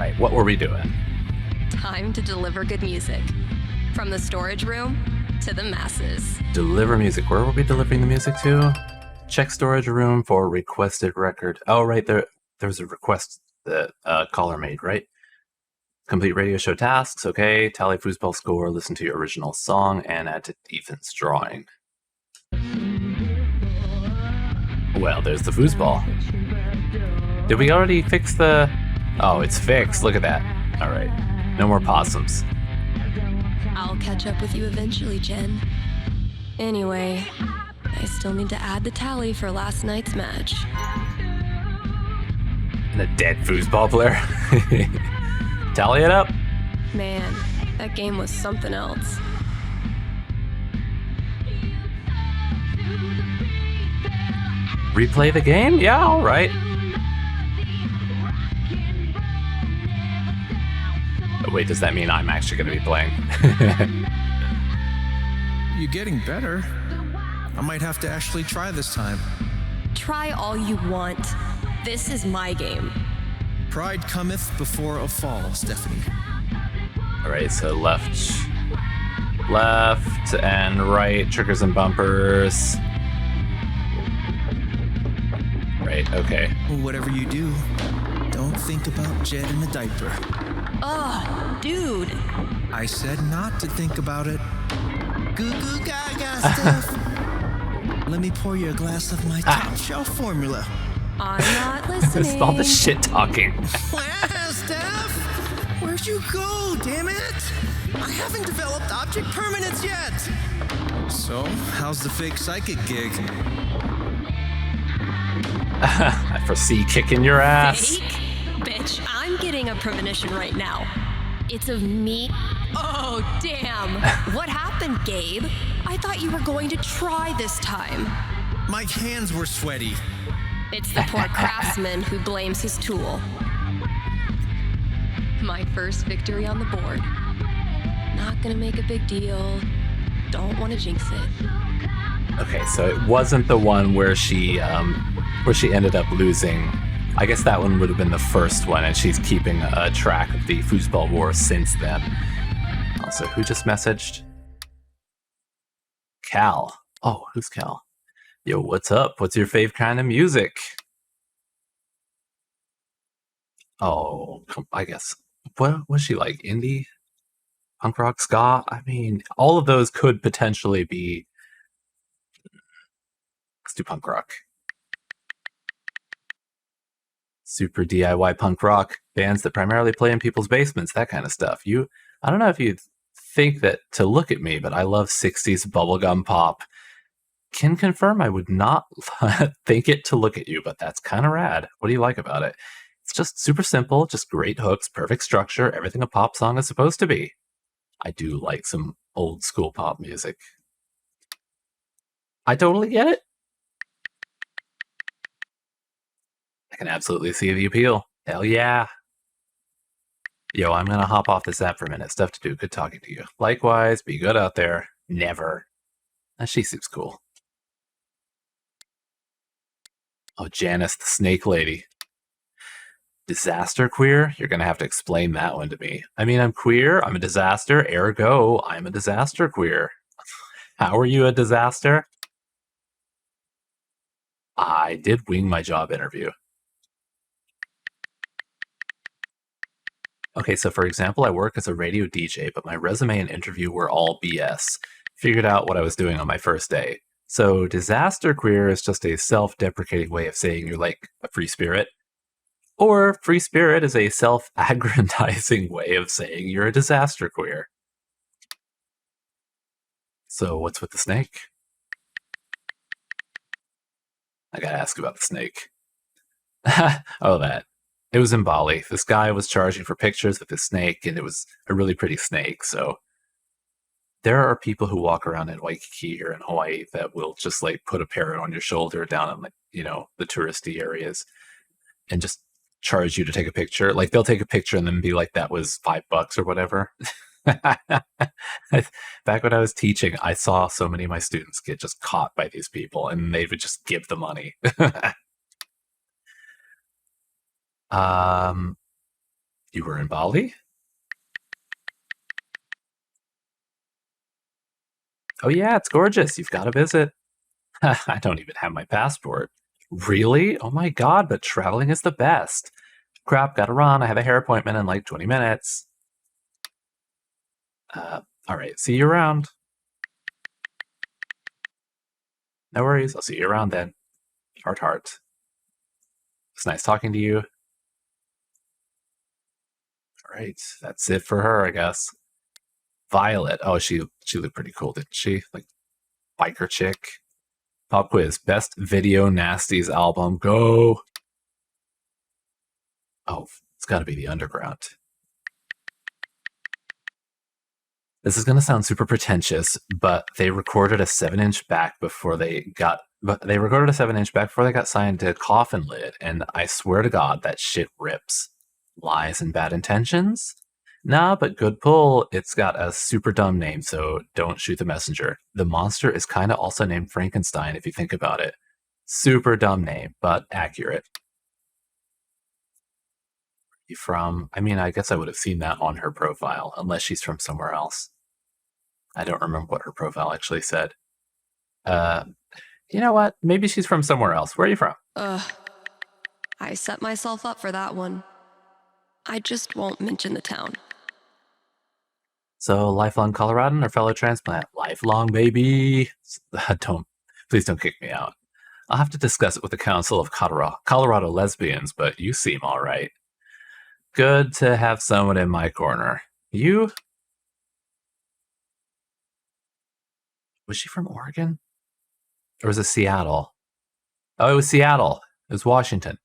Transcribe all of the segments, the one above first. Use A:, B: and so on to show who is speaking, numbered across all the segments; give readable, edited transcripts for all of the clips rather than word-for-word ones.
A: Right, what were we doing?
B: Time to deliver good music. From the storage room to the masses.
A: Deliver music. Where were we delivering the music to? Check storage room for requested record. Oh, right, there was a request that caller made, right? Complete radio show tasks, okay. Tally foosball score, listen to your original song, and add to Ethan's drawing. Well, there's the foosball. Did we already fix the... Oh, it's fixed. Look at that. All right. No more possums.
B: I'll catch up with you eventually, Jen. Anyway, I still need to add the tally for last night's match.
A: And a dead foosball player? Tally it up.
B: Man, that game was something else.
A: Replay the game? Yeah, all right. Oh, wait, does that mean I'm actually going to be playing?
C: You're getting better. I might have to actually try this time.
B: Try all you want. This is my game.
C: Pride cometh before a fall, Stephanie.
A: All right, so left and right, triggers and bumpers. Right, okay.
C: Whatever you do, don't think about Jed in a diaper.
B: Ugh, dude.
C: I said not to think about it. Goo goo gaga, Steph. Let me pour you a glass of my top shelf formula.
B: I'm not listening.
A: All the shit talking.
C: Wow, Steph! Where'd you go, damn it? I haven't developed object permanence yet. So, how's the fake psychic gig?
A: I foresee kicking your ass.
B: Fake? Bitch, I'm getting a premonition right now. It's of me. Oh, damn. What happened, Gabe? I thought you were going to try this time.
C: My hands were sweaty.
B: It's the poor craftsman who blames his tool. My first victory on the board. Not gonna make a big deal. Don't want to jinx it.
A: Okay, so it wasn't the one where she ended up losing. I guess that one would have been the first one, and she's keeping a track of the foosball war since then. Also, who just messaged? Cal. Oh, who's Cal? Yo, what's up? What's your fave kind of music? Oh, I guess. What was she like? Indie? Punk rock? Ska? I mean, all of those could potentially be... Let's do punk rock. Super DIY punk rock. Bands that primarily play in people's basements. That kind of stuff. I don't know if you think that to look at me, but I love 60s bubblegum pop. Can confirm I would not think it to look at you, but that's kind of rad. What do you like about it? It's just super simple, just great hooks, perfect structure, everything a pop song is supposed to be. I do like some old school pop music. I totally get it. I can absolutely see the appeal. Hell yeah. Yo, I'm gonna hop off this app for a minute. Stuff to do. Good talking to you. Likewise, be good out there. Never. She seems cool. Oh, Janice, the snake lady. Disaster queer? You're going to have to explain that one to me. I mean, I'm queer, I'm a disaster, ergo, I'm a disaster queer. How are you a disaster? I did wing my job interview. Okay, so for example, I work as a radio DJ, but my resume and interview were all BS. Figured out what I was doing on my first day. So disaster queer is just a self-deprecating way of saying you're like a free spirit. Or free spirit is a self-aggrandizing way of saying you're a disaster queer. So what's with the snake? I gotta ask about the snake. Oh, that. It was in Bali. This guy was charging for pictures with his snake, and it was a really pretty snake, so... There are people who walk around in Waikiki here in Hawaii that will just like put a parrot on your shoulder down in like, the touristy areas and just charge you to take a picture. Like they'll take a picture and then be like, that was $5 or whatever. Back when I was teaching, I saw so many of my students get just caught by these people and they would just give the money. You were in Bali? Oh yeah, it's gorgeous. You've got to visit. I don't even have my passport. Really? Oh my god, but traveling is the best. Crap, gotta run. I have a hair appointment in like 20 minutes. Alright, see you around. No worries, I'll see you around then. Heart, heart. It's nice talking to you. Alright, that's it for her, I guess. Violet. Oh, she looked pretty cool, didn't she? Like, biker chick. Pop quiz. Best Video Nasties album. Go! Oh, it's gotta be The Underground. This is going to sound super pretentious, but they recorded a 7-inch back before they got. But they recorded a 7-inch back before they got signed to Coffin Lid, and I swear to God, that shit rips. Lies and bad intentions? Nah, but good pull. It's got a super dumb name, so don't shoot the messenger. The monster is kind of also named Frankenstein, if you think about it. Super dumb name, but accurate. From, I mean, I guess I would have seen that on her profile, unless she's from somewhere else. I don't remember what her profile actually said. You know what? Maybe she's from somewhere else. Where are you from?
B: I set myself up for that one. I just won't mention the town.
A: So, lifelong Coloradan or fellow transplant? Lifelong, baby. Please don't kick me out. I'll have to discuss it with the Council of Colorado Lesbians, but you seem all right. Good to have someone in my corner. You? Was she from Oregon? Or was it Seattle? Oh, it was Seattle. It was Washington.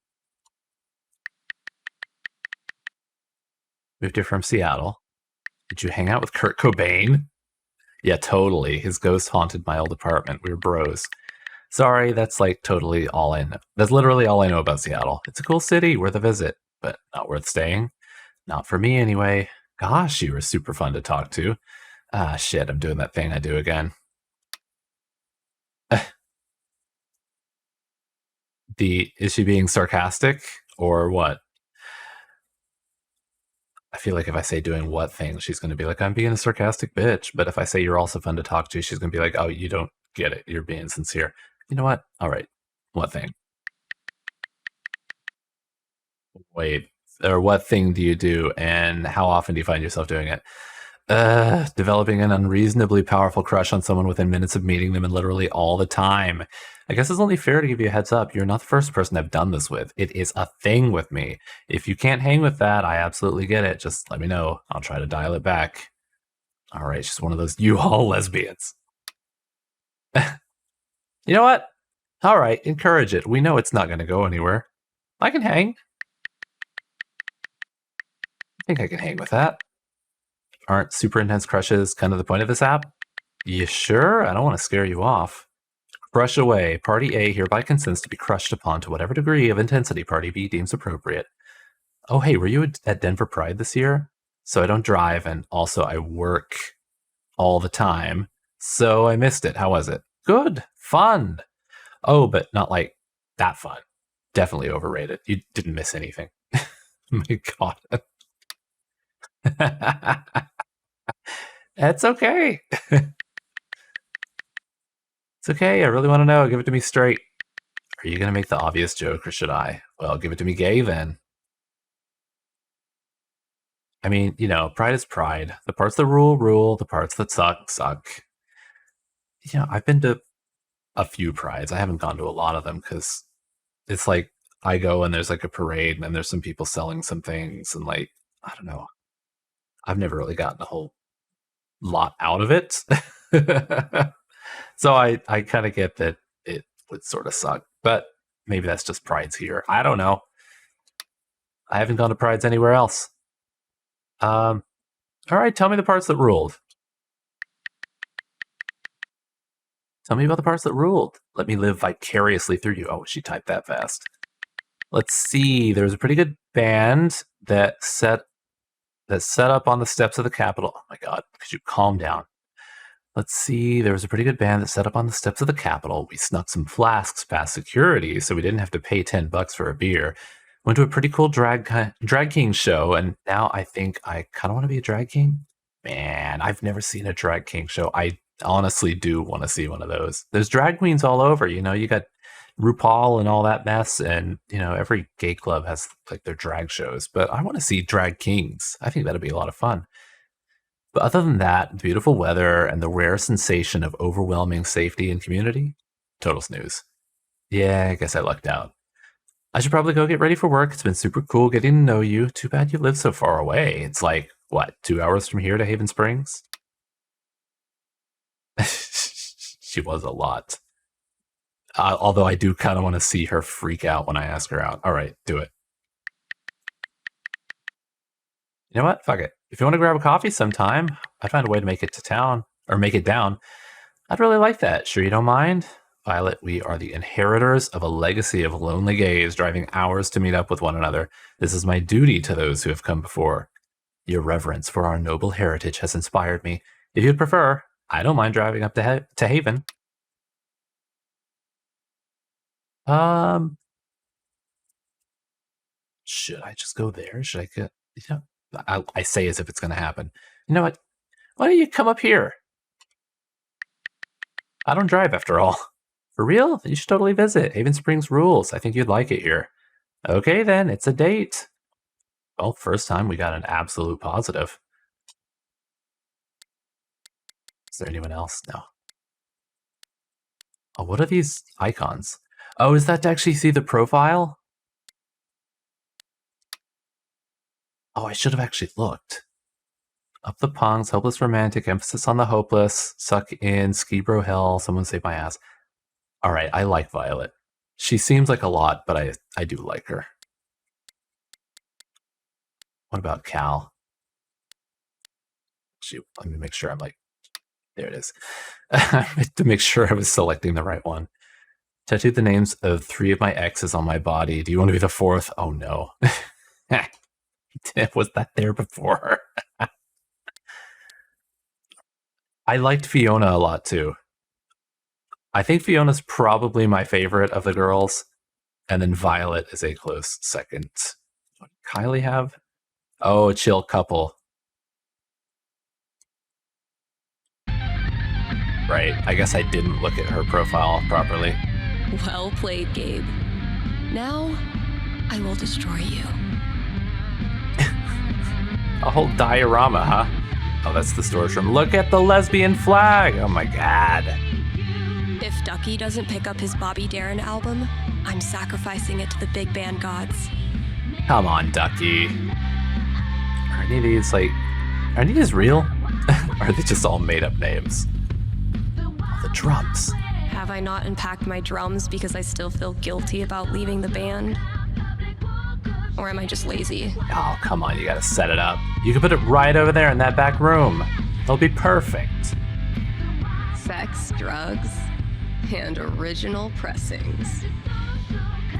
A: Moved here from Seattle. Did you hang out with Kurt Cobain? Yeah, totally. His ghost haunted my old apartment. We were bros. Sorry, that's like totally all I know. That's literally all I know about Seattle. It's a cool city, worth a visit, but not worth staying. Not for me, anyway. Gosh, you were super fun to talk to. Ah, shit, I'm doing that thing I do again. Is she being sarcastic or what? I feel like if I say doing what thing, she's going to be like, I'm being a sarcastic bitch. But if I say you're also fun to talk to, she's going to be like, oh, you don't get it. You're being sincere. You know what? All right. What thing? Wait, or what thing do you do and how often do you find yourself doing it? Developing an unreasonably powerful crush on someone within minutes of meeting them and literally all the time. I guess it's only fair to give you a heads up. You're not the first person I've done this with. It is a thing with me. If you can't hang with that, I absolutely get it. Just let me know. I'll try to dial it back. All right, she's one of those U-Haul lesbians. You know what? All right, encourage it. We know it's not going to go anywhere. I can hang. I think I can hang with that. Aren't super intense crushes kind of the point of this app? You sure? I don't want to scare you off. Crush away. Party A hereby consents to be crushed upon to whatever degree of intensity Party B deems appropriate. Oh, hey, were you at Denver Pride this year? So I don't drive, and also I work all the time, so I missed it. How was it? Good. Fun. Oh, but not like that fun. Definitely overrated. You didn't miss anything. My God. That's okay. It's okay. I really want to know. Give it to me straight. Are you going to make the obvious joke or should I? Well, give it to me gay then. I mean, you know, pride is pride. The parts that rule, rule. The parts that suck, suck. You know, I've been to a few prides. I haven't gone to a lot of them because it's like I go and there's like a parade and then there's some people selling some things and like, I don't know. I've never really gotten a whole lot out of it. So I kind of get that it would sort of suck, but maybe that's just prides here. I don't know. I haven't gone to prides anywhere else. All right, tell me the parts that ruled. Tell me about the parts that ruled. Let me live vicariously through you. Oh, she typed that fast. Let's see. There was a pretty good band that set up on the steps of the Capitol. Oh my God, could you calm down? Let's see. There was a pretty good band that set up on the steps of the Capitol. We snuck some flasks past security, so we didn't have to pay $10 for a beer. Went to a pretty cool drag king show, and now I think I kind of want to be a drag king. Man, I've never seen a drag king show. I honestly do want to see one of those. There's drag queens all over. You know, you got RuPaul and all that mess, and you know, every gay club has like their drag shows. But I want to see drag kings. I think that'd be a lot of fun. But other than that, beautiful weather and the rare sensation of overwhelming safety and community, total snooze. Yeah, I guess I lucked out. I should probably go get ready for work. It's been super cool getting to know you. Too bad you live so far away. It's like, what, 2 hours from here to Haven Springs? She was a lot. Although I do kind of want to see her freak out when I ask her out. All right, do it. You know what? Fuck it. If you want to grab a coffee sometime, I'd find a way to make it to town, or make it down. I'd really like that. Sure you don't mind? Violet, we are the inheritors of a legacy of lonely gays driving hours to meet up with one another. This is my duty to those who have come before. Your reverence for our noble heritage has inspired me. If you'd prefer, I don't mind driving up to Haven. Should I just go there? Should I get, you know, I say as if it's going to happen. You know what? Why don't you come up here? I don't drive after all. For real? You should totally visit. Haven Springs rules. I think you'd like it here. Okay then, it's a date. Well, first time we got an absolute positive. Is there anyone else? No. Oh, what are these icons? Oh, is that to actually see the profile? Oh, I should have actually looked. Up the punks, hopeless romantic, emphasis on the hopeless, suck in, ski bro hell, someone save my ass. All right, I like Violet. She seems like a lot, but I do like her. What about Cal? Shoot, let me make sure I'm like, there it is. To make sure I was selecting the right one. Tattooed the names of 3 of my exes on my body. Do you want to be the 4th? Oh no. Was that there before? I liked Fiona a lot too. I think Fiona's probably my favorite of the girls, and then Violet is a close second. What did Kylie have? Oh, a chill couple. Right, I guess I didn't look at her profile properly.
B: Well played, Gabe. Now, I will destroy you.
A: A whole diorama, huh? Oh, that's the storage room. Look at the lesbian flag! Oh my god.
B: If Ducky doesn't pick up his Bobby Darin album, I'm sacrificing it to the big band gods.
A: Come on, Ducky. Are any of these, like... Are any of these real? Or are they just all made-up names? Oh, the drums.
B: Have I not unpacked my drums because I still feel guilty about leaving the band? Or am I just lazy?
A: Oh, come on, you gotta set it up. You can put it right over there in that back room. It'll be perfect.
B: Sex, drugs, and original pressings.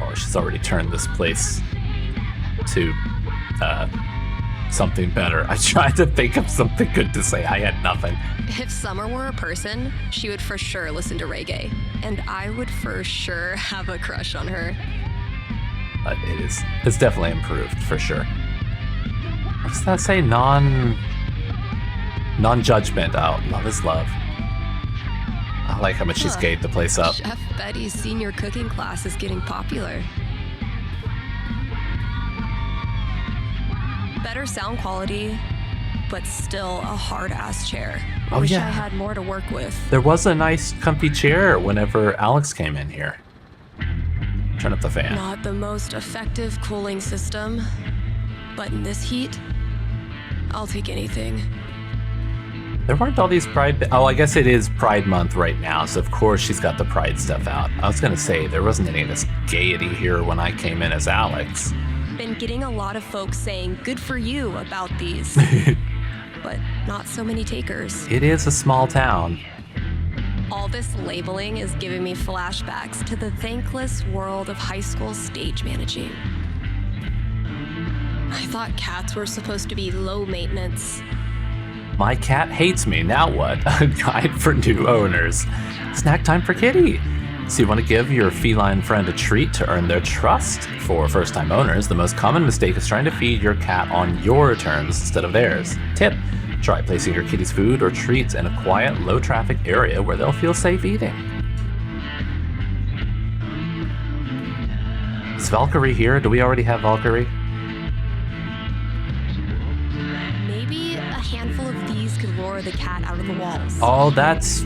A: Oh, she's already turned this place to something better. I tried to think of something good to say. I had nothing.
B: If Summer were a person, she would for sure listen to reggae. And I would for sure have a crush on her.
A: It's definitely improved, for sure. What does that say? Non-judgment. Oh, love is love. I like how much she's gayed the place up.
B: Chef Betty's senior cooking class is getting popular. Better sound quality, but still a hard-ass chair. I wish I had more to work with.
A: There was a nice, comfy chair whenever Alex came in here. Turn up the fan.
B: Not the most effective cooling system, but in this heat, I'll take anything.
A: There weren't all these Pride... Oh, I guess it is Pride Month right now, so of course she's got the Pride stuff out. I was going to say, there wasn't any of this gaiety here when I came in as Alex.
B: Been getting a lot of folks saying, good for you, about these. But not so many takers.
A: It is a small town.
B: All this labeling is giving me flashbacks to the thankless world of high school stage managing. I thought cats were supposed to be low maintenance.
A: My cat hates me, now what? A guide for new owners. Snack time for Kitty. So you want to give your feline friend a treat to earn their trust. For first-time owners, the most common mistake is trying to feed your cat on your terms instead of theirs. Tip: try placing your kitty's food or treats in a quiet, low-traffic area where they'll feel safe eating. Is Valkyrie here? Do we already have Valkyrie?
B: Maybe a handful of these could lure the cat out of the walls.
A: Oh, that's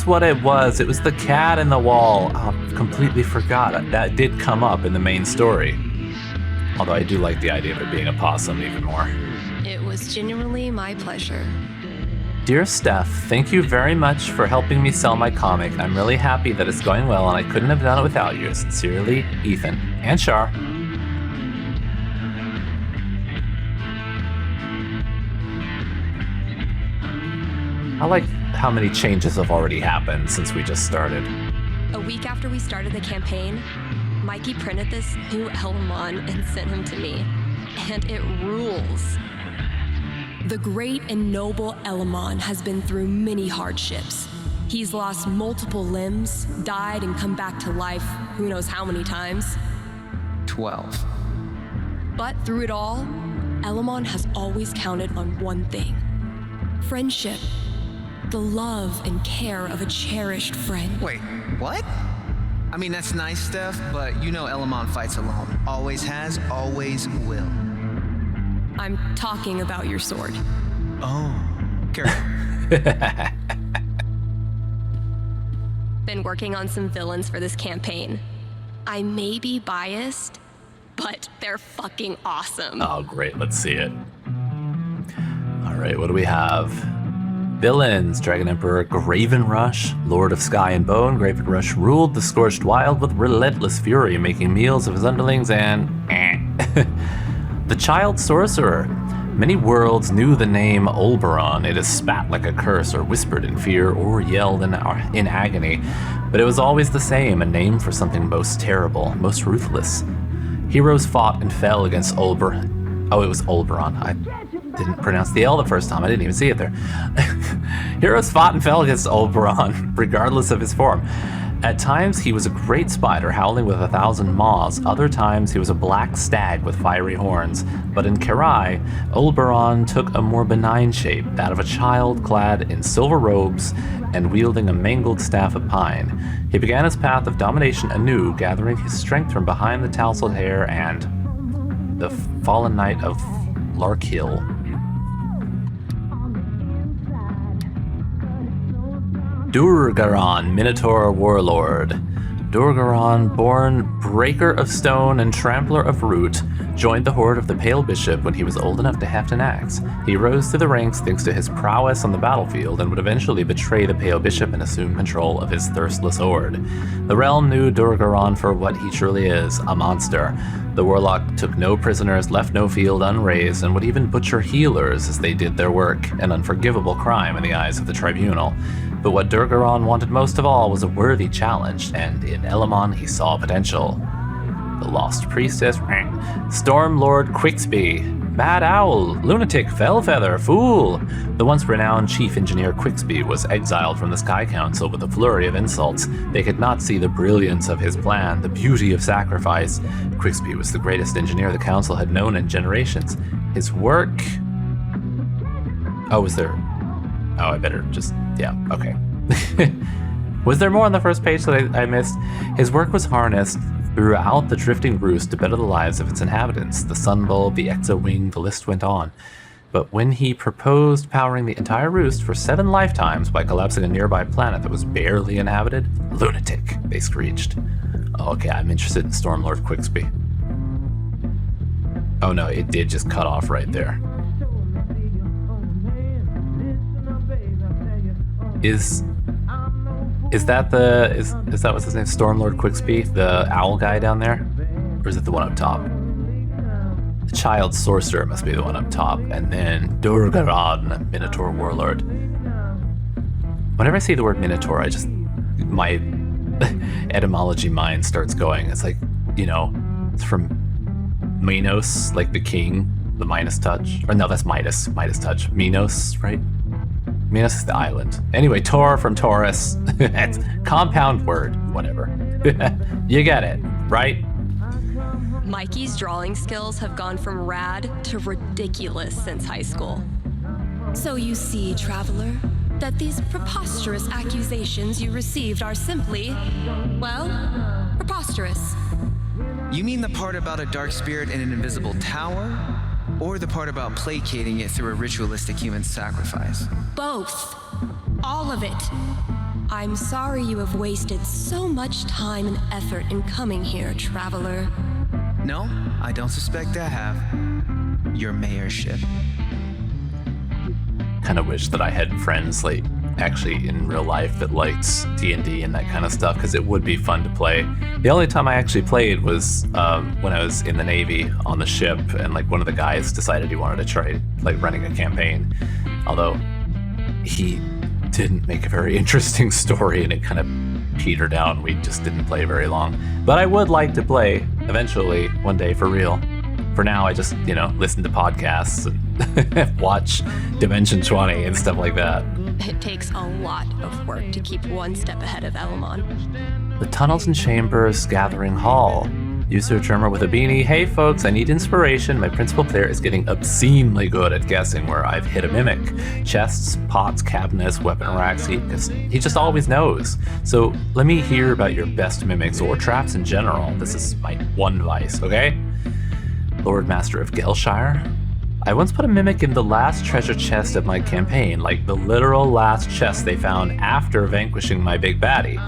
A: what it was. It was the cat in the wall. Oh, completely forgot. That did come up in the main story. Although I do like the idea of it being a possum even more.
B: It was genuinely my pleasure.
A: Dear Steph, thank you very much for helping me sell my comic. I'm really happy that it's going well and I couldn't have done it without you. Sincerely, Ethan and Shar. I like how many changes have already happened since we just started.
B: A week after we started the campaign, Mikey printed this new Elmon and sent him to me. And it rules. The great and noble Elamon has been through many hardships. He's lost multiple limbs, died and come back to life who knows how many times.
C: 12.
B: But through it all, Elamon has always counted on one thing: friendship. The love and care of a cherished friend.
C: Wait, what? I mean, that's nice, Steph, but you know Elamon fights alone. Always has, always will.
B: I'm talking about your sword.
C: Oh, careful.
B: Been working on some villains for this campaign. I may be biased, but they're fucking awesome.
A: Oh, great. Let's see it. All right, what do we have? Villains: Dragon Emperor Graven Rush, Lord of Sky and Bone. Graven Rush ruled the Scorched Wild with relentless fury, making meals of his underlings and... The Child Sorcerer. Many worlds knew the name Olberon. It is spat like a curse, or whispered in fear, or yelled in agony. But it was always the same, a name for something most terrible, most ruthless. Heroes fought and fell against Olberon. Oh, it was Olberon. I didn't pronounce the L the first time. I didn't even see it there. Heroes fought and fell against Olberon, regardless of his form. At times, he was a great spider howling with 1,000 maws. Other times, he was a black stag with fiery horns. But in Karai, Olberon took a more benign shape, that of a child clad in silver robes and wielding a mangled staff of pine. He began his path of domination anew, gathering his strength from behind the tousled hair and the fallen knight of Larkhill. Durgaron, Minotaur Warlord. Durgaron, born Breaker of Stone and Trampler of Root, joined the horde of the Pale Bishop when he was old enough to heft an axe. He rose through the ranks thanks to his prowess on the battlefield and would eventually betray the Pale Bishop and assume control of his thirstless horde. The realm knew Durgaron for what he truly is, a monster. The warlock took no prisoners, left no field unrazed, and would even butcher healers as they did their work, an unforgivable crime in the eyes of the tribunal. But what Durgaron wanted most of all was a worthy challenge, and in Elamon he saw potential. The Lost Priestess, Storm Lord Quixby, Mad Owl, Lunatic, Fellfeather, Fool. The once renowned Chief Engineer Quixby was exiled from the Sky Council with a flurry of insults. They could not see the brilliance of his plan, the beauty of sacrifice. Quixby was the greatest engineer the Council had known in generations. His work... Oh, was there... Oh, I better just... Yeah, okay. Was there more on the first page that I missed? His work was harnessed throughout the drifting roost to better the lives of its inhabitants. The Sunbulb, the Exo-Wing, the list went on. But when he proposed powering the entire roost for 7 lifetimes by collapsing a nearby planet that was barely inhabited, lunatic, they screeched. Oh, okay, I'm interested in Stormlord Quixby. Oh no, it did just cut off right there. Is that what's his name? Stormlord Quixby, the owl guy down there? Or is it the one up top? The Child Sorcerer must be the one up top, and then Durgaron, Minotaur Warlord. Whenever I see the word Minotaur, my etymology mind starts going. It's like, it's from Minos, like the king, the Minos touch. Or no, that's Midas touch. Minos, right? Minos is the island. Anyway, Tor from Taurus. It's compound word. Whatever. You get it, right?
B: Mikey's drawing skills have gone from rad to ridiculous since high school. So you see, traveler, that these preposterous accusations you received are simply, well, preposterous.
C: You mean the part about a dark spirit in an invisible tower? Or the part about placating it through a ritualistic human sacrifice?
B: Both. All of it. I'm sorry you have wasted so much time and effort in coming here, traveler.
C: No, I don't suspect I have. Your mayorship.
A: Kind of wish that I had friends like actually in real life that liked D&D and that kind of stuff, because it would be fun to play. The only time I actually played was when I was in the Navy on the ship, and like one of the guys decided he wanted to try like running a campaign, although he didn't make a very interesting story and it kind of petered out. We just didn't play very long. But I would like to play eventually one day for real. For now, I just, listen to podcasts and watch Dimension 20 and stuff like that.
B: It takes a lot of work to keep one step ahead of Elamon.
A: The Tunnels and Chambers Gathering Hall. User Drummer with a beanie. Hey folks, I need inspiration. My principal player is getting obscenely good at guessing where I've hit a mimic. Chests, pots, cabinets, weapon racks. He just always knows. So let me hear about your best mimics or traps in general. This is my one vice, okay? Lord Master of Gelshire. I once put a mimic in the last treasure chest of my campaign, like the literal last chest they found after vanquishing my big baddie.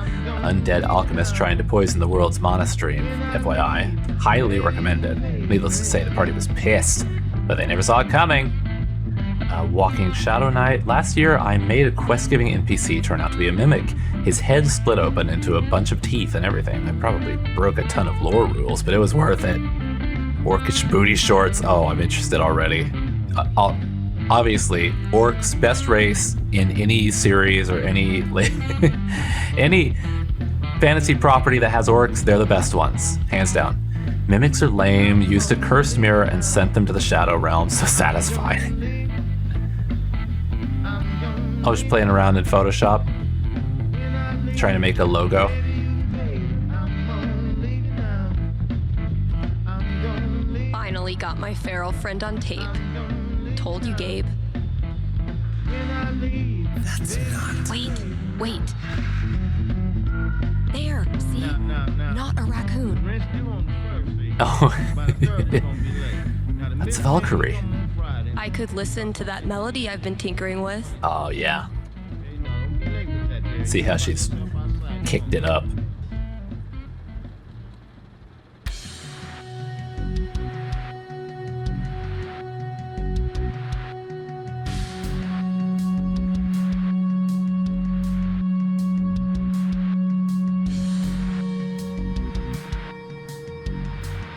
A: Undead alchemist trying to poison the world's monastery, FYI. Highly recommended. Needless to say, the party was pissed, but they never saw it coming. Walking Shadow Knight. Last year, I made a quest-giving NPC turn out to be a mimic. His head split open into a bunch of teeth and everything. I probably broke a ton of lore rules, but it was worth it. Orcish booty shorts. Oh, I'm interested already. Obviously, orcs, best race in any series or any any fantasy property that has orcs, they're the best ones, hands down. Mimics are lame. Used a cursed mirror and sent them to the Shadow Realm. So satisfying. I was playing around in Photoshop, trying to make a logo.
B: Finally got my feral friend on tape. Told you, Gabe.
C: That's not...
B: Wait. There, see? Not a raccoon.
A: Oh, that's Valkyrie.
B: I could listen to that melody I've been tinkering with.
A: Oh, yeah. See how she's kicked it up.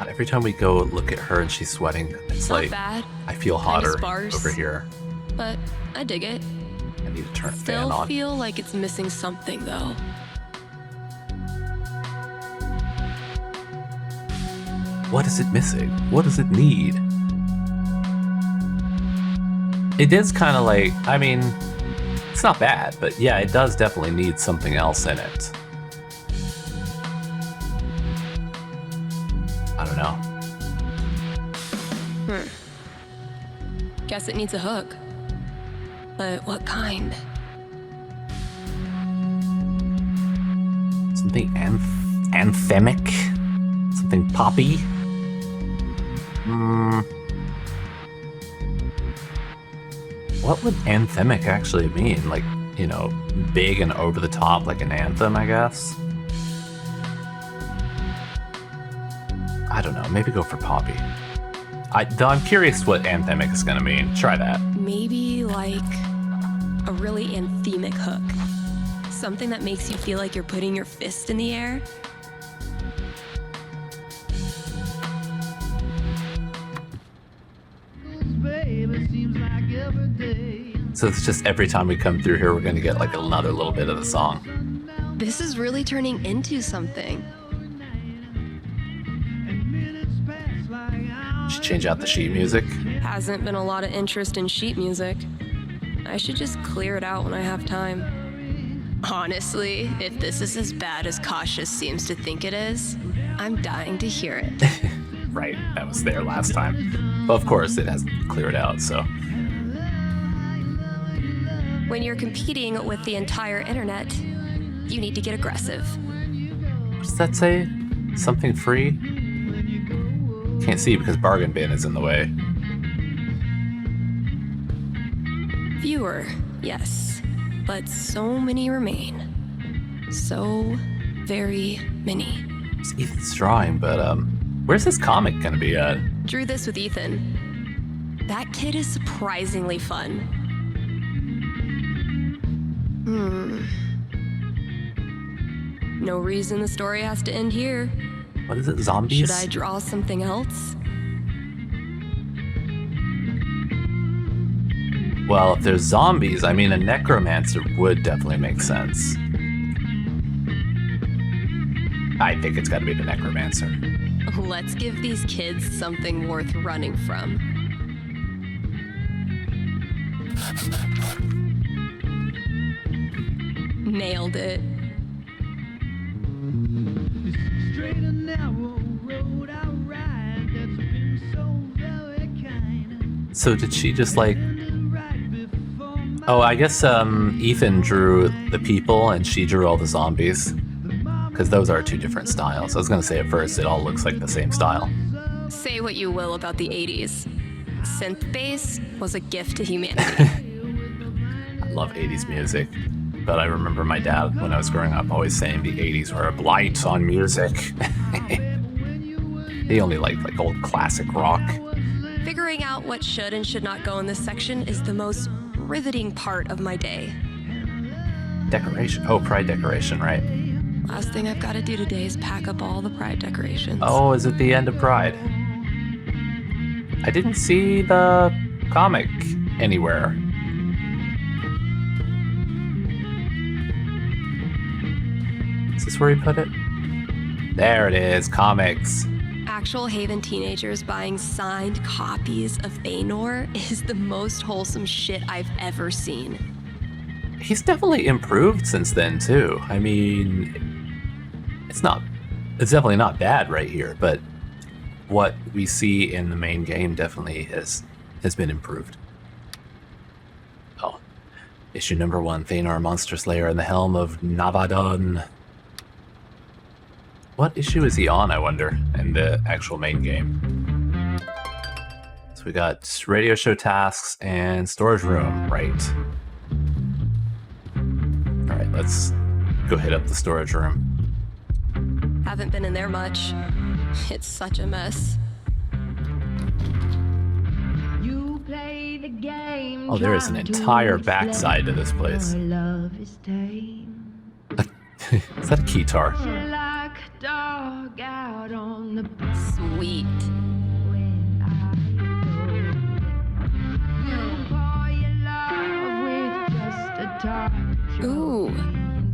A: Every time we go look at her and she's sweating, it's
B: Not
A: like
B: bad.
A: I feel hotter over here.
B: But I dig it.
A: I need to turn the fan
B: Still
A: on.
B: feel like it's missing something though.
A: What is it missing? What does it need? It is kind of like, I mean, it's not bad, but yeah, it does definitely need something else in it. I don't know.
B: Guess it needs a hook. But what kind?
A: Something anthemic? Something poppy? What would anthemic actually mean? Like, big and over the top like an anthem, I guess? I don't know, maybe go for poppy. Though I'm curious what anthemic is gonna mean. Try that.
B: Maybe like a really anthemic hook. Something that makes you feel like you're putting your fist in the air.
A: So it's just every time we come through here, we're gonna get like another little bit of the song.
B: This is really turning into something.
A: Should change out the sheet music.
B: Hasn't been a lot of interest in sheet music. I should just clear it out when I have time. Honestly, if this is as bad as Cautious seems to think it is, I'm dying to hear it.
A: Right, that was there last time. But of course, it hasn't cleared out, so.
B: When you're competing with the entire internet, you need to get aggressive.
A: What does that say? Something free? Can't see because bargain bin is in the way.
B: Fewer, yes, but so many remain. So very many.
A: It's Ethan's drawing, but where's this comic gonna be at?
B: Drew this with Ethan. That kid is surprisingly fun. No reason the story has to end here.
A: What is it, zombies?
B: Should I draw something else?
A: Well, if there's zombies, I mean, a necromancer would definitely make sense. I think it's gotta be the necromancer.
B: Let's give these kids something worth running from. Nailed it.
D: Straight and narrow road I ride that's been so very kind.
A: So did she just like...
D: Right before my
A: Oh, I guess Ethan drew the people and she drew all the zombies. Because those are two different styles. I was gonna say at first it all looks like the same style.
B: Say what you will about the 80s. Synth bass was a gift to humanity.
A: I love 80s music. But I remember my dad, when I was growing up, always saying the 80s were a blight on music. He only liked like old classic rock.
B: Figuring out what should and should not go in this section is the most riveting part of my day.
A: Decoration. Oh, pride decoration, right?
B: Last thing I've got to do today is pack up all the pride decorations.
A: Oh, is it the end of Pride? I didn't see the comic anywhere. Is this where he put it? There it is, comics.
B: Actual Haven teenagers buying signed copies of Thanor is the most wholesome shit I've ever seen.
A: He's definitely improved since then, too. I mean, it's definitely not bad right here, but what we see in the main game definitely has been improved. Oh, issue number 1, Thanor Monster Slayer in the Helm of Navadon. What issue is he on, I wonder, in the actual main game? So we got radio show tasks and storage room, right? All right, let's go hit up the storage room.
B: Haven't been in there much. It's such a mess.
D: You play the game.
A: Oh, there is an entire backside to this place.
D: Your love is tame.
A: Is that a guitar?
D: Like a dog out on the
B: Sweet.
D: when I go. You pour your love with just a touch.
B: Ooh,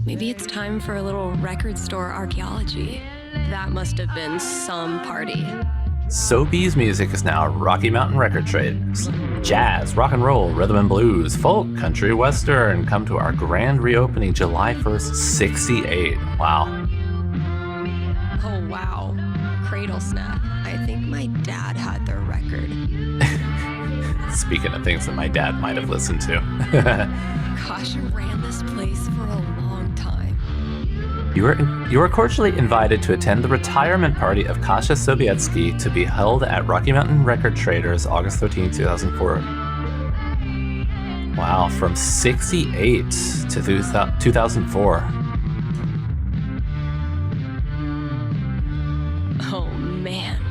B: maybe it's time for a little record store archaeology. That must have been some party.
A: Sobeys music is now Rocky Mountain Record Traders. Jazz, rock and roll, rhythm and blues, folk, country, western come to our grand reopening July 1st, 68. Wow.
B: Oh, wow. Cradle Snap. I think my dad had their record.
A: Speaking of things that my dad might have listened to.
B: Gosh, I ran this place for a long time.
A: You were cordially invited to attend the retirement party of Kasia Sobietsky to be held at Rocky Mountain Record Traders August 13, 2004. Wow, from 68 to 2004.
B: Oh, man.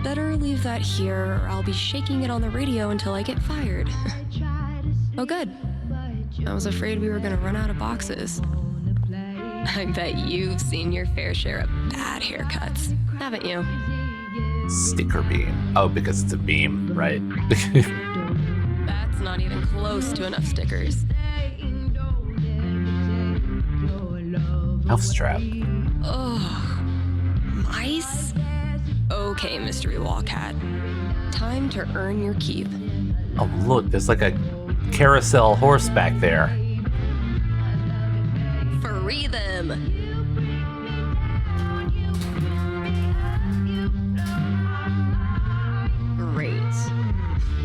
B: Better leave that here or I'll be shaking it on the radio until I get fired. Oh, good. I was afraid we were going to run out of boxes. I bet you've seen your fair share of bad haircuts, haven't you?
A: Sticker beam. Oh, because it's a beam, right?
B: That's not even close to enough stickers.
A: Mousetrap.
B: Ugh. Mice? Okay, Mystery Wall Cat. Time to earn your keep.
A: Oh, look, there's like a carousel horse back there.
B: Free them. Great.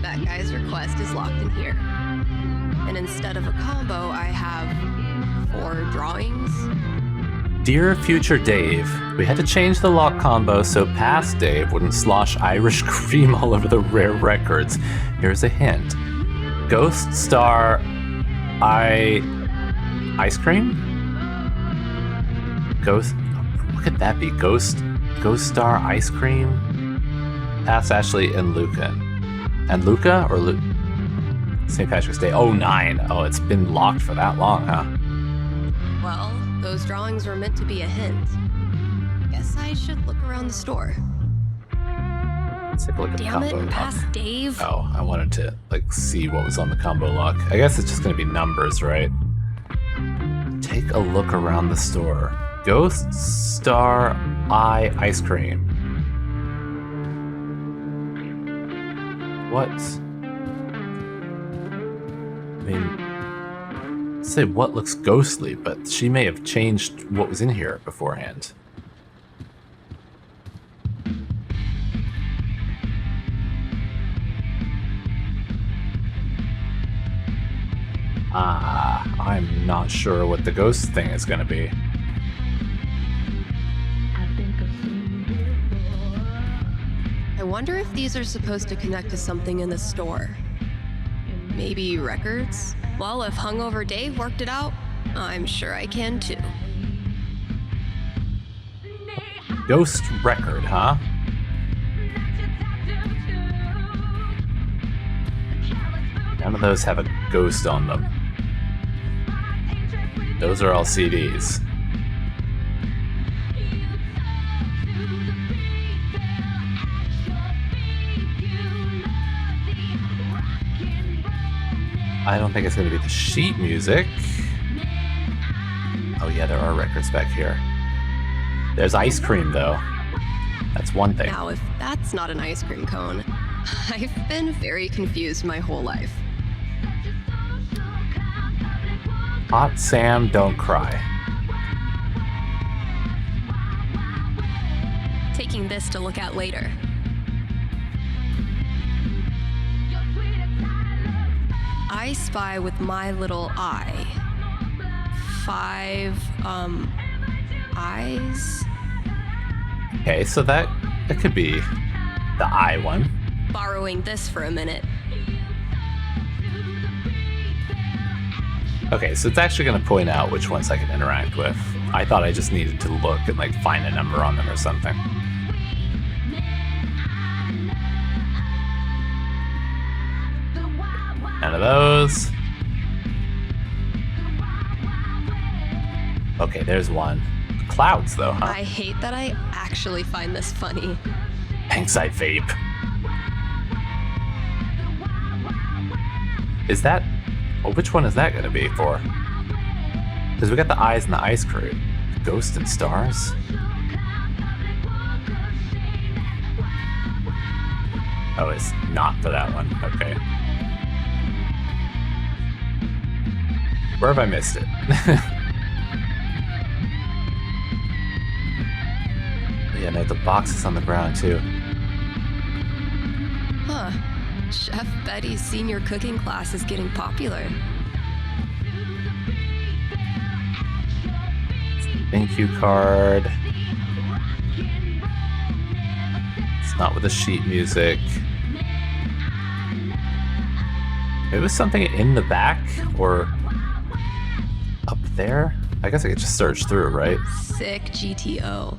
B: That guy's request is locked in here. And instead of a combo, I have 4 drawings.
A: Dear future Dave, we had to change the lock combo so past Dave wouldn't slosh Irish cream all over the rare records. Here's a hint. Ghost Star Ice Cream? Ghost, what could that be? Ghost Star Ice Cream? Past Ashley and Luca. And Luca or St. Patrick's Day 09. Oh, it's been locked for that long, huh?
B: Well, those drawings were meant to be a hint. Guess I should look around the store.
A: Let's take a look at the
B: Damn
A: combo
B: it,
A: lock.
B: past Dave.
A: Oh, I wanted to see what was on the combo lock. I guess it's just gonna be numbers, right? Take a look around the store. Ghost Star Ice Cream. What? I mean, say what looks ghostly, but she may have changed what was in here beforehand. I'm not sure what the ghost thing is going to be.
B: I wonder if these are supposed to connect to something in the store. Maybe records? Well, if Hungover Dave worked it out, I'm sure I can too.
A: Ghost record, huh? None of those have a ghost on them. Those are all CDs. I don't think it's going to be the sheet music. Oh yeah, there are records back here. There's ice cream though. That's one thing.
B: Now, if that's not an ice cream cone, I've been very confused my whole life.
A: Hot Sam, don't cry.
B: Taking this to look at later. I spy with my little eye. 5, eyes?
A: Okay, so that could be the eye one.
B: Borrowing this for a minute.
A: Okay, so it's actually going to point out which ones I can interact with. I thought I just needed to look and like find a number on them or something. None of those. Okay, there's one. Clouds though, huh?
B: I hate that I actually find this funny.
A: Thanks, I vape. Is that... Well, which one is that going to be for? Because we got the eyes and the ice cream. Ghost and stars? Oh, it's not for that one. Okay. Where have I missed it? Yeah, no, the box is on the ground too.
B: Huh. Chef Betty's senior cooking class is getting popular.
A: Thank you card. It's not with the sheet music. It was something in the back or up there. I guess I could just search through, right?
B: Sick GTO.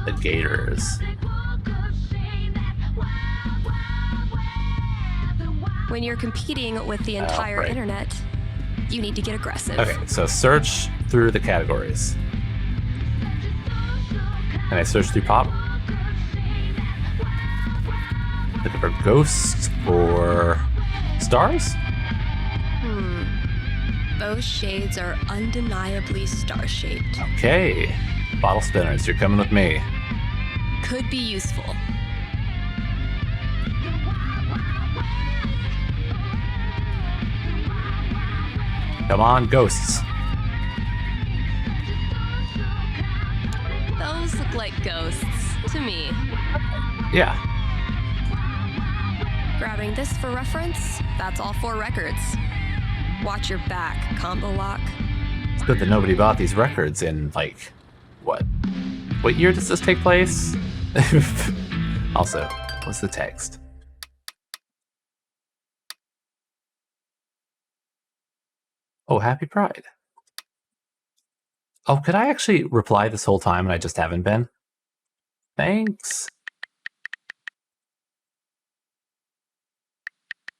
A: The Gators.
B: When you're competing with the entire
A: right.
B: internet, you need to get aggressive.
A: Okay, so search through the categories. Can I search through pop? Looking for ghosts or stars?
B: Those shades are undeniably star-shaped.
A: Okay. Bottle spinners, you're coming with me.
B: Could be useful.
A: Come on, ghosts.
B: Those look like ghosts to me.
A: Yeah.
B: Grabbing this for reference, that's all 4 records. Watch your back, combo lock.
A: It's good that nobody bought these records in, like, what? What year does this take place? Also, what's the text? Oh, happy Pride. Oh, could I actually reply this whole time and I just haven't been? Thanks.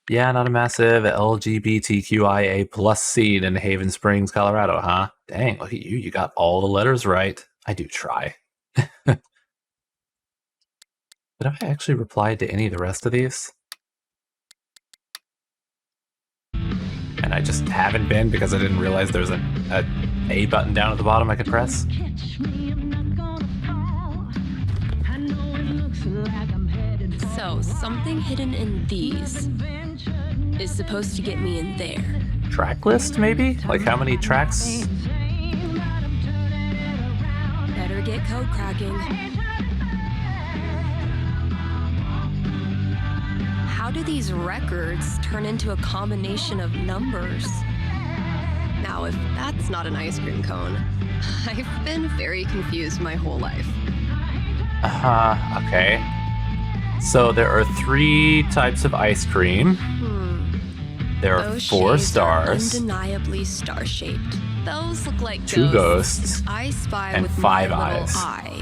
A: Yeah, not a massive LGBTQIA plus scene in Haven Springs, Colorado, huh? Dang, look at you. You got all the letters right. I do try. But have I actually replied to any of the rest of these? And I just haven't been because I didn't realize there's a button down at the bottom I could press.
B: So, something hidden in these is supposed to get me in there.
A: Track list, maybe? Like how many tracks?
B: Better get code cracking. How do these records turn into a combination of numbers? Now, if that's not an ice cream cone, I've been very confused my whole life.
A: Okay. So there are 3 types of ice cream. There are
B: Those
A: 4
B: shades
A: stars.
B: are undeniably star-shaped. Those look like
A: 2 ghosts.
B: I spy
A: and
B: with
A: 5
B: my little
A: eyes.
B: eye.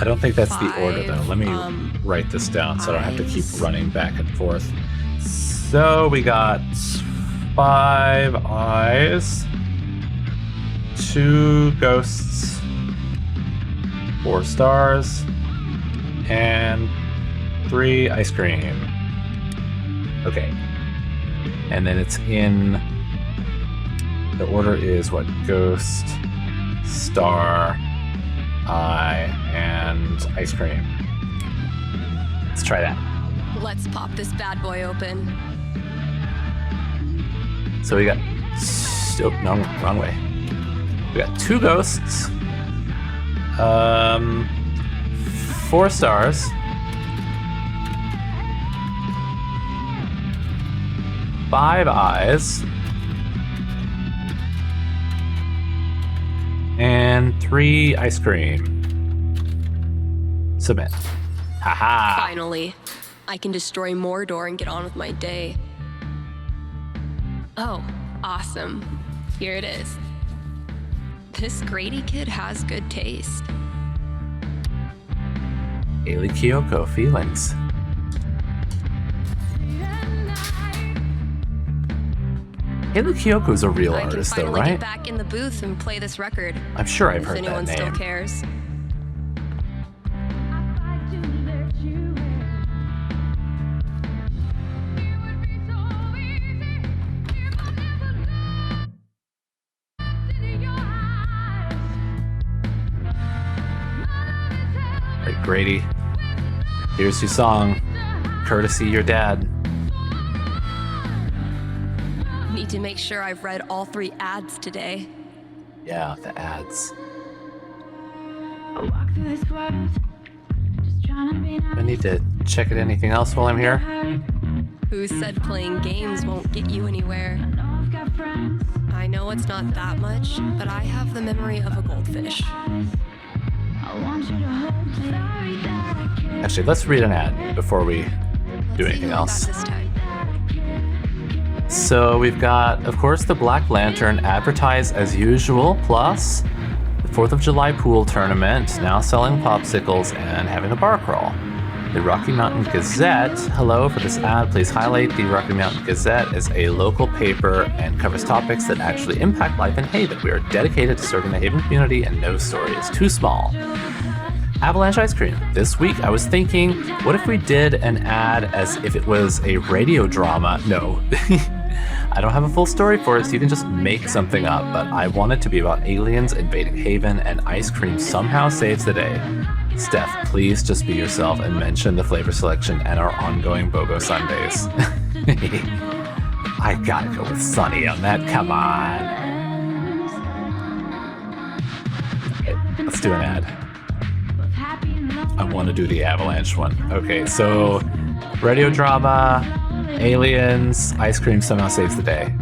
A: I don't think that's the order, though.
B: 5,
A: Let me write this down so I don't have to keep
B: eyes.
A: running back and forth. So we got 5 eyes, 2 ghosts, 4 stars, and 3 ice cream. Okay. And then it's in... The order is what? Ghost, star, eye, and ice cream. Let's try that.
B: Let's pop this bad boy open.
A: So we got... Oh, no, wrong way. We got 2 ghosts. 4 stars. 5 eyes. And 3 ice cream. Submit. Haha.
B: Finally, I can destroy Mordor and get on with my day. Oh, awesome. Here it is. This Grady kid has good taste.
A: Ailey Kyoko, feelings. Ailey Kyoko's a real
B: I can
A: artist, though,
B: finally
A: right?
B: get back in the booth and play this record.
A: I'm sure I've
B: If
A: heard that
B: anyone still
A: name.
B: cares.
A: Right, Grady. Here's your song. Courtesy your dad.
B: Need to make sure I've read all 3 ads today.
A: Yeah, the ads. I need to check at anything else while I'm here.
B: Who said playing games won't get you anywhere? I know it's not that much, but I have the memory of a goldfish.
A: Actually, let's read an ad before we do
B: Let's see
A: anything
B: who I got
A: else.
B: this time.
A: So we've got, of course, the Black Lantern advertised as usual, plus the 4th of July pool tournament, now selling popsicles and having a bar crawl. The Rocky Mountain Gazette, hello, for this ad, please highlight the Rocky Mountain Gazette as a local paper and covers topics that actually impact life in Haven. We are dedicated to serving the Haven community and no story is too small. Avalanche ice cream. This week I was thinking, what if we did an ad as if it was a radio drama? No. I don't have a full story for it, so you can just make something up, but I want it to be about aliens invading Haven and ice cream somehow saves the day. Steph, please just be yourself and mention the flavor selection and our ongoing BOGO Sundays. I gotta go with Sunny on that. Come on. Okay, let's do an ad. I want to do the Avalanche one. Okay, so radio drama, aliens, ice cream somehow saves the day.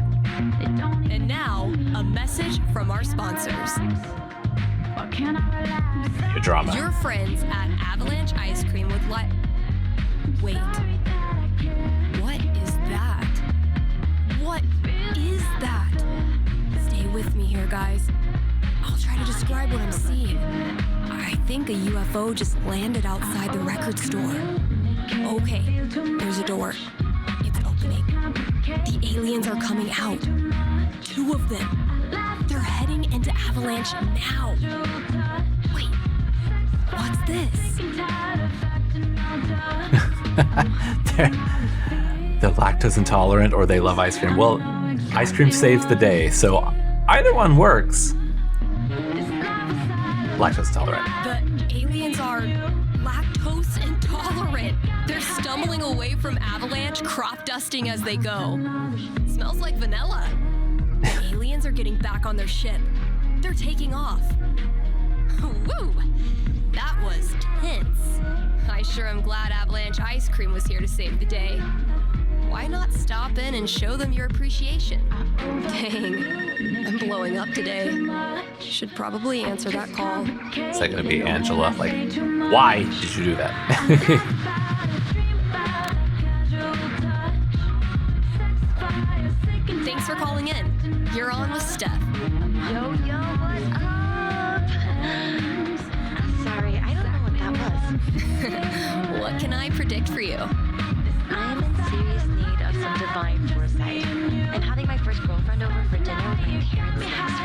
B: And now, a message from our sponsors.
A: Your drama.
B: Your friends at Avalanche Ice Cream would like... Wait. What is that? What is that? Stay with me here, guys. I'll try to describe what I'm seeing. I think a UFO just landed outside the record store. Okay, there's a door. It's opening. The aliens are coming out. 2 of them. They're heading into Avalanche now. Wait, what's this?
A: They're lactose intolerant or they love ice cream. Well, ice cream saves the day, so either one works. Lactose intolerant.
B: The aliens are lactose intolerant. They're stumbling away from Avalanche, crop dusting as they go. Smells like vanilla. The aliens are getting back on their ship. They're taking off. Woo! That was tense. I sure am glad Avalanche Ice Cream was here to save the day. Why not stop in and show them your appreciation? Dang, I'm blowing up today. Should probably answer that call.
A: Is that gonna be Angela? Like, why did you do that?
B: Thanks for calling in. You're on with Steph.
E: Yo, what's up? Sorry, I don't know what that was.
B: What can I predict for you?
E: I am in serious need of some divine foresight. I'm having my first girlfriend over for dinner with my parents next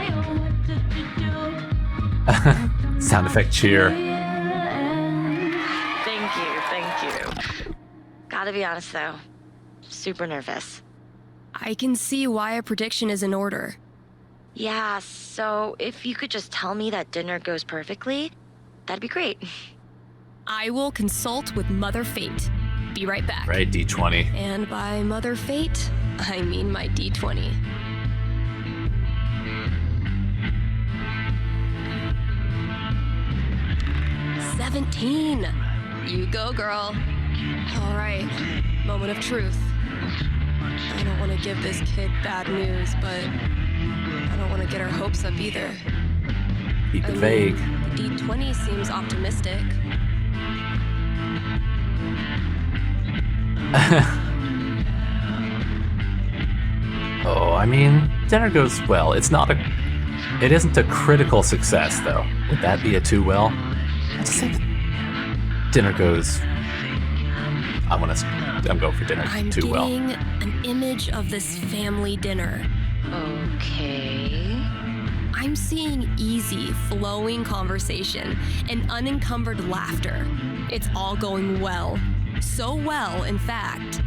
E: week.
A: Sound effect cheer.
E: Thank you. Gotta be honest though, super nervous.
B: I can see why a prediction is in order.
E: Yeah, so if you could just tell me that dinner goes perfectly, that'd be great.
B: I will consult with Mother Fate. Be right back.
A: Right, D20.
B: And by Mother Fate, I mean my D20. "17. You go, girl. All right, moment of truth. I don't want to give this kid bad news, but I don't want to get her hopes up either.
A: Keep it vague.
B: The D20 seems optimistic.
A: Oh, I mean, dinner goes well. It isn't a critical success, though. Would that be a too well? I'd say dinner goes... I'm going for dinner
B: I'm
A: too well.
B: getting an image of this family dinner.
E: Okay.
B: I'm seeing easy, flowing conversation and unencumbered laughter. It's all going well. So well, in fact.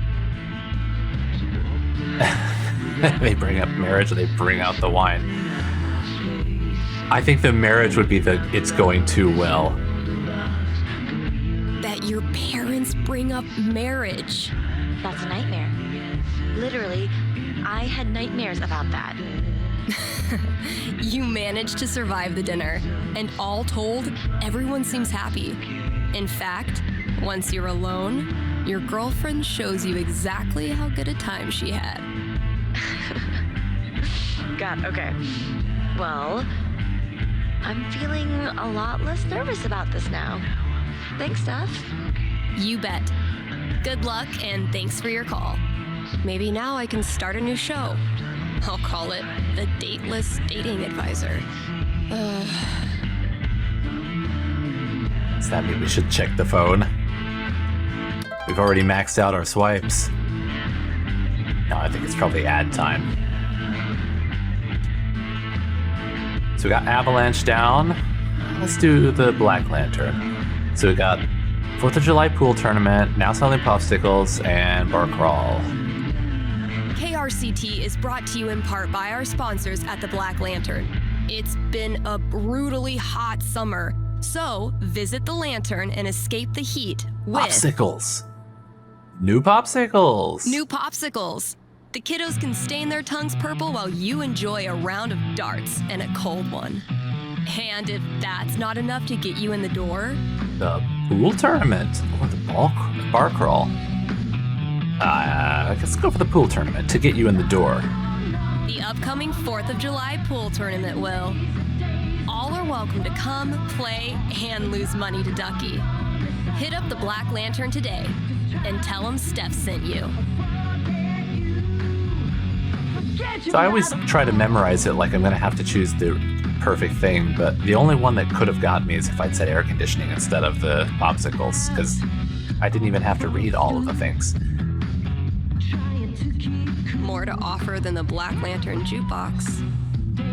A: They bring up marriage, or they bring out the wine. I think the marriage would be it's going too well.
B: That your parents bring up marriage.
E: That's a nightmare. Literally, I had nightmares about that.
B: You managed to survive the dinner, and all told, everyone seems happy. In fact, once you're alone, your girlfriend shows you exactly how good a time she had.
E: God, okay. Well, I'm feeling a lot less nervous about this now. Thanks, Steph.
B: You bet. Good luck, and thanks for your call. Maybe now I can start a new show. I'll call it The Dateless Dating Advisor.
A: Does that mean we should check the phone? We've already maxed out our swipes. No, I think it's probably ad time. So we got Avalanche down. Let's do the Black Lantern. So we got 4th of July pool tournament, now selling popsicles, and bar crawl.
B: KRCT is brought to you in part by our sponsors at the Black Lantern. It's been a brutally hot summer, so visit the Lantern and escape the heat with
A: Popsicles. New popsicles.
B: new popsicles. The kiddos can stain their tongues purple while you enjoy a round of darts and a cold one. And if that's not enough to get you in the door,
A: The pool tournament or the bar crawl? I guess go for the pool tournament to get you in the door.
B: the upcoming 4th of July pool tournament will. All are welcome to come, play, and lose money to Ducky. Hit up the Black Lantern today and tell them Steph sent you.
A: So I always try to memorize it like I'm going to have to choose the perfect thing, but the only one that could have got me is if I'd said air conditioning instead of the popsicles, because I didn't even have to read all of the things.
B: More to offer than the Black Lantern jukebox,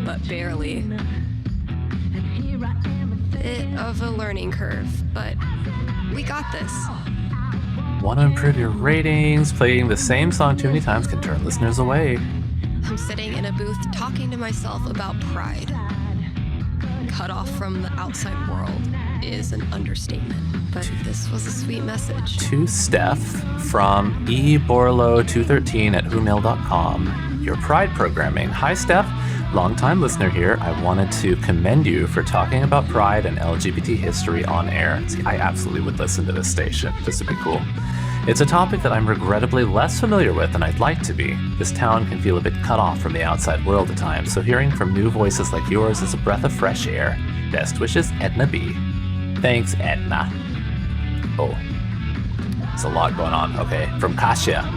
B: but barely. Bit of a learning curve, but we got this.
A: Want to improve your ratings? Playing the same song too many times can turn listeners away.
B: I'm sitting in a booth talking to myself about pride. Cut off from the outside world is an understatement, but this was a sweet message.
A: To Steph from eborlo213 at whomail.com. Your Pride programming. Hi, Steph. Long-time listener here. I wanted to commend you for talking about Pride and LGBT history on air. See, I absolutely would listen to this station. This would be cool. It's a topic that I'm regrettably less familiar with than I'd like to be. This town can feel a bit cut off from the outside world at times, so hearing from new voices like yours is a breath of fresh air. Best wishes, Edna B. Thanks, Edna. Oh, there's a lot going on. Okay, from Kasia.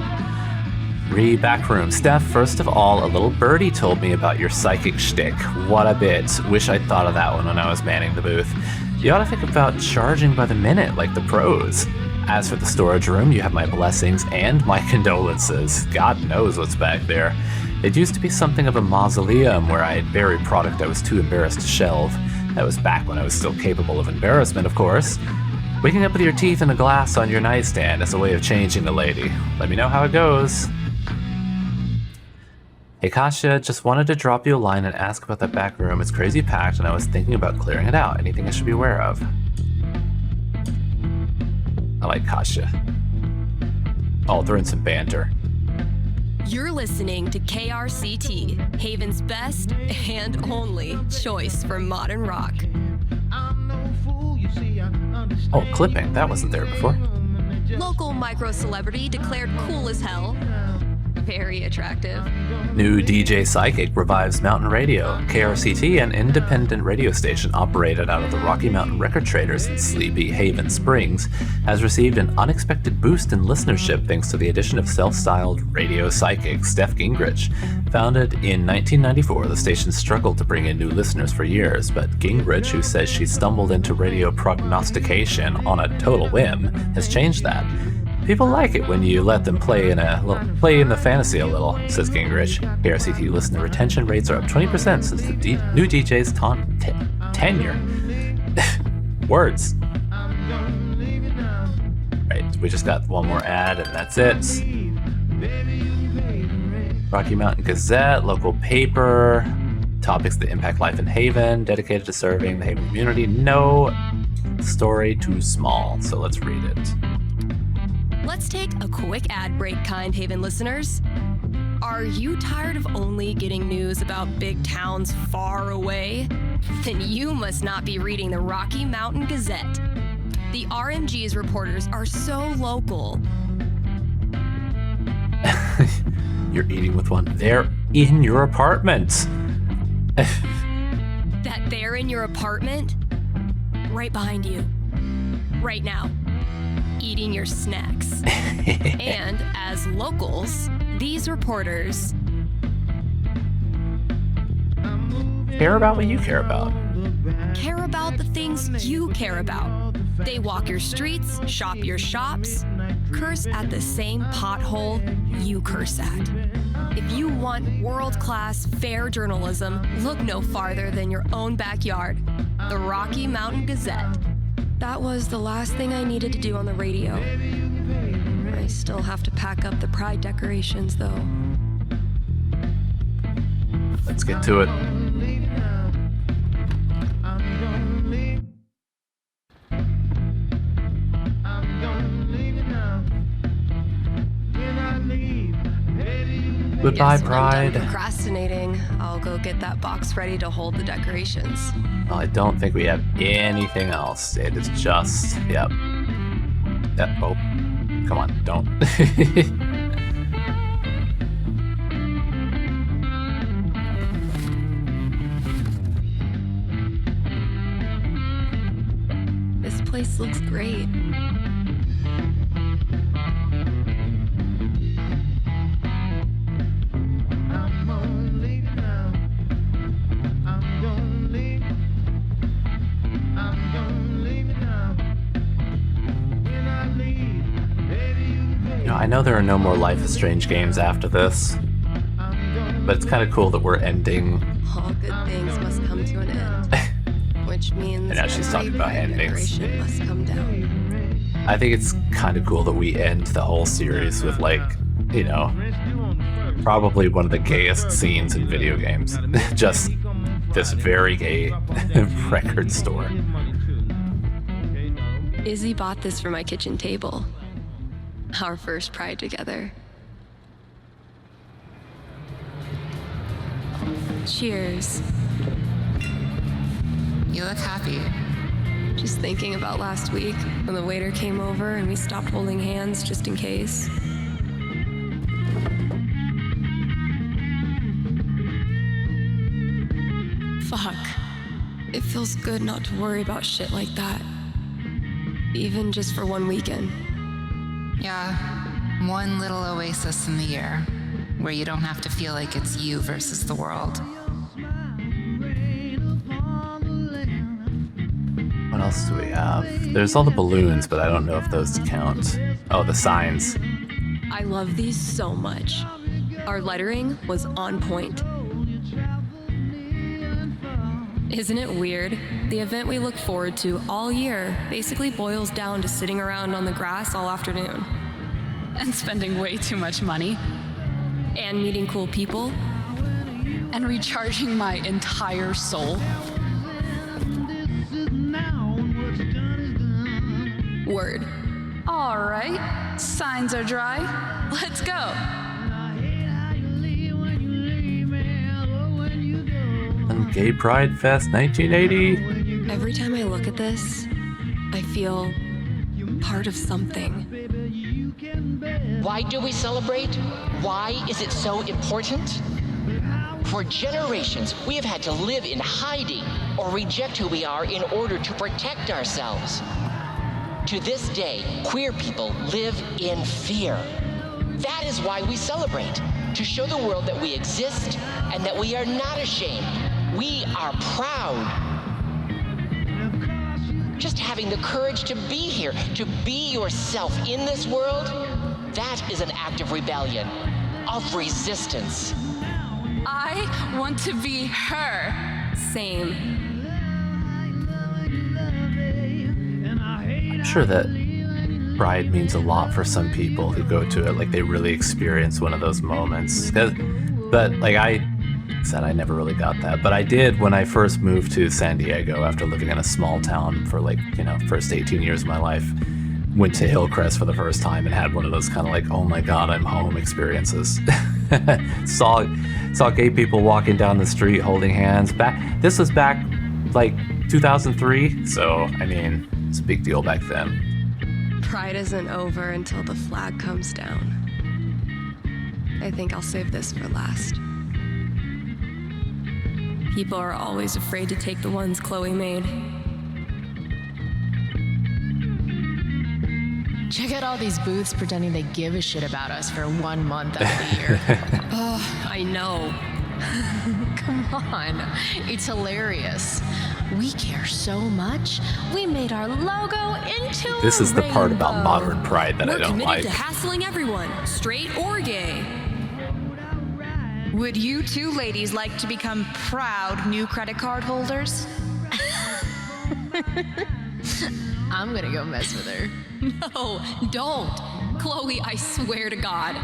A: Backroom. Steph, first of all, a little birdie told me about your psychic shtick. What a bit. Wish I'd thought of that one when I was manning the booth. You ought to think about charging by the minute like the pros. As for the storage room, you have my blessings and my condolences. God knows what's back there. It used to be something of a mausoleum where I had buried product I was too embarrassed to shelve. That was back when I was still capable of embarrassment, of course. Waking up with your teeth in a glass on your nightstand is a way of changing the lady. Let me know how it goes. Hey Kasia, just wanted to drop you a line and ask about that back room. It's crazy packed and I was thinking about clearing it out. Anything I should be aware of? I like Kasia. Oh, throw in some banter.
B: You're listening to KRCT, Haven's best and only choice for modern rock.
A: Oh, clipping. That wasn't there before.
B: Local micro celebrity declared cool as hell. Very attractive.
A: New DJ Psychic revives Mountain Radio. KRCT, an independent radio station operated out of the Rocky Mountain Record Traders in sleepy Haven Springs, has received an unexpected boost in listenership thanks to the addition of self-styled radio psychic Steph Gingrich. Founded in 1994, the station struggled to bring in new listeners for years, but Gingrich, who says she stumbled into radio prognostication on a total whim, has changed that. People like it when you let them play in the fantasy a little, says Gingrich. KRCT listener retention rates are up 20% since the new DJ's tenure. Words. Right, we just got one more ad and that's it. Rocky Mountain Gazette, local paper, topics that impact life in Haven, dedicated to serving the Haven community. No story too small, so let's read it.
B: Let's take a quick ad break, kind Haven listeners. Are you tired of only getting news about big towns far away? Then you must not be reading the Rocky Mountain Gazette. The RMG's reporters are so local.
A: You're eating with one. They're in your apartment.
B: That they're in your apartment? Right behind you. Right now. Eating your snacks. And as locals, these reporters
A: Care about what you care about.
B: care about the things you care about. They walk your streets, shop your shops, curse at the same pothole you curse at. If you want world-class, fair journalism, look no farther than your own backyard. The Rocky Mountain Gazette. That was the last thing I needed to do on the radio. I still have to pack up the pride decorations, though.
A: Let's get to it. Goodbye,
B: Guess when I'm done
A: Pride.
B: procrastinating, I'll go get that box ready to hold the decorations.
A: Well, I don't think we have anything else. It is just, yep. Oh, come on, don't.
B: This place looks great.
D: I'm gonna leave now. I'm gonna leave. I'm gonna leave it now. When I leave, baby, you
A: I know there are no more Life is Strange games after this, but it's kind of cool that we're ending.
B: All good things must come to an end, which means
A: And now she's talking about
B: every
A: endings.
B: decoration must come down.
A: I think it's kind of cool that we end the whole series with, like, you know, probably one of the gayest scenes in video games. Just this very gay record store.
B: Izzy bought this for my kitchen table. Our first Pride together. Cheers.
F: You look happy.
B: Just thinking about last week when the waiter came over and we stopped holding hands just in case. Fuck. It feels good not to worry about shit like that. Even just for one weekend.
F: Yeah, one little oasis in the year where you don't have to feel like it's you versus the world.
A: What else do we have? There's all the balloons, but I don't know if those count. Oh, the signs.
B: I love these so much. Our lettering was on point. Isn't it weird? The event we look forward to all year basically boils down to sitting around on the grass all afternoon.
G: And spending way too much money.
B: And meeting cool people.
G: And recharging my entire soul.
B: Word.
G: All right, signs are dry. Let's go.
A: And Gay Pride Fest 1980.
B: Every time I look at this, I feel part of something.
H: Why do we celebrate? Why is it so important? For generations, we have had to live in hiding or reject who we are in order to protect ourselves. To this day, queer people live in fear. That is why we celebrate, to show the world that we exist and that we are not ashamed. We are proud. Just having the courage to be here, to be yourself in this world, that is an act of rebellion, of resistance.
G: I want to be her.
B: Same.
A: I'm sure that Pride means a lot for some people who go to it, like they really experience one of those moments. But like I said, I never really got that. But I did when I first moved to San Diego after living in a small town for like, first 18 years of my life. Went to Hillcrest for the first time and had one of those kind of like, oh my God, I'm home experiences. saw gay people walking down the street holding hands. This was back like 2003. So, I mean, it's a big deal back then.
B: Pride isn't over until the flag comes down. I think I'll save this for last. People are always afraid to take the ones Chloe made.
I: Check out all these booths pretending they give a shit about us for 1 month out of the year.
B: Oh, I know.
I: Come on, it's hilarious. We care so much, we made our logo into
A: This is the part about
I: rainbow.
A: modern Pride that
B: We're
A: I don't
B: committed
A: like.
B: to hassling everyone, straight or gay.
J: Would you two ladies like to become proud new credit card holders?
I: I'm gonna go mess with her.
B: No, don't. Chloe, I swear to God.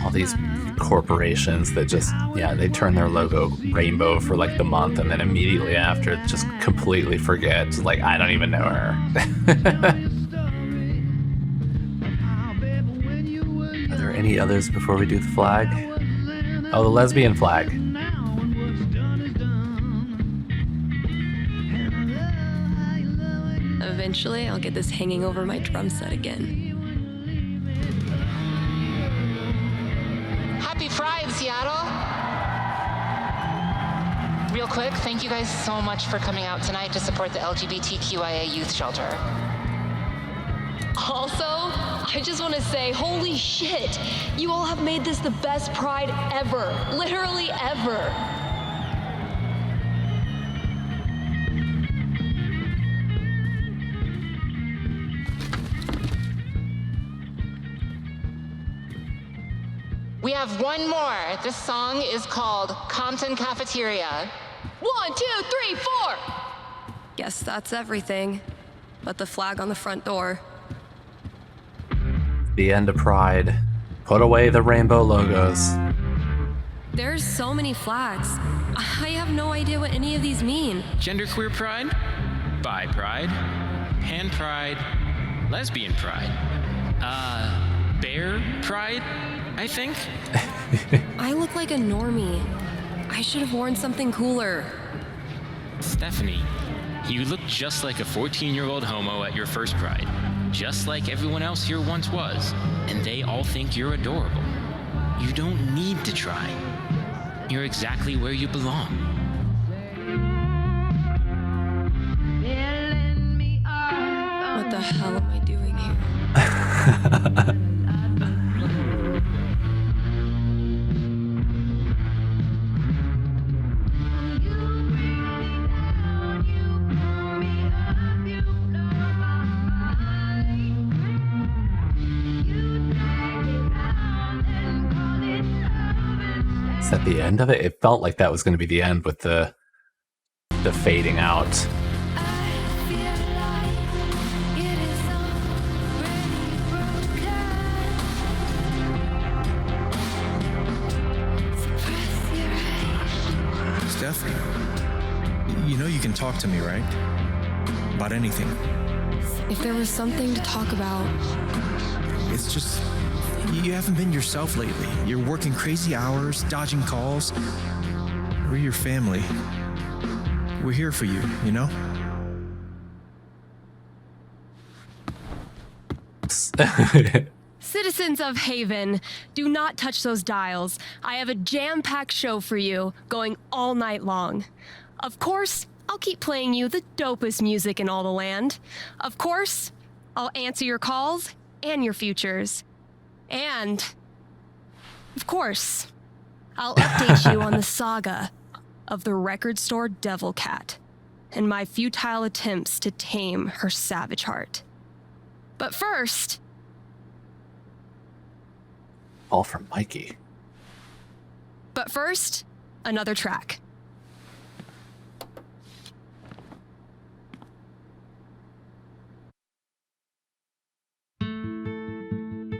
A: All these corporations that just, they turn their logo rainbow for like the month and then immediately after just completely forget. Like, I don't even know her. Are there any others before we do the flag? Oh, the lesbian flag.
B: Eventually, I'll get this hanging over my drum set again.
F: Happy Pride, Seattle! Real quick, thank you guys so much for coming out tonight to support the LGBTQIA youth shelter.
B: Also, I just want to say, holy shit, you all have made this the best Pride ever. Literally ever.
F: We have one more. This song is called Compton Cafeteria.
B: 1, 2, 3, 4. Guess that's everything. But the flag on the front door.
A: The end of Pride. Put away the rainbow logos.
B: There's so many flags. I have no idea what any of these mean.
K: Genderqueer pride, bi pride, pan pride, lesbian pride, bear pride, I think.
B: I look like a normie. I should have worn something cooler.
K: Stephanie, you look just like a 14-year-old homo at your first pride. Just like everyone else here once was. And they all think you're adorable. You don't need to try. You're exactly where you belong.
B: What the hell am I doing here?
A: Is that the end of it? It felt like that was going to be the end with the fading out.
C: Steph, you know you can talk to me, right? About anything.
B: If there was something to talk about.
C: It's just, you haven't been yourself lately. You're working crazy hours, dodging calls. We're your family. We're here for you, you know?
B: Citizens of Haven, do not touch those dials. I have a jam-packed show for you, going all night long. Of course, I'll keep playing you the dopest music in all the land. Of course, I'll answer your calls and your futures. And, of course, I'll update you on the saga of the record store Devil Cat and my futile attempts to tame her savage heart. But first...
A: All from Mikey.
B: But first, another track.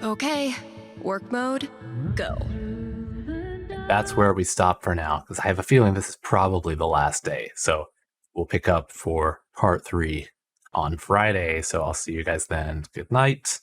B: Okay, work mode, go.
A: That's where we stop for now, because I have a feeling this is probably the last day. So we'll pick up for part 3 on Friday. So I'll see you guys then. Good night.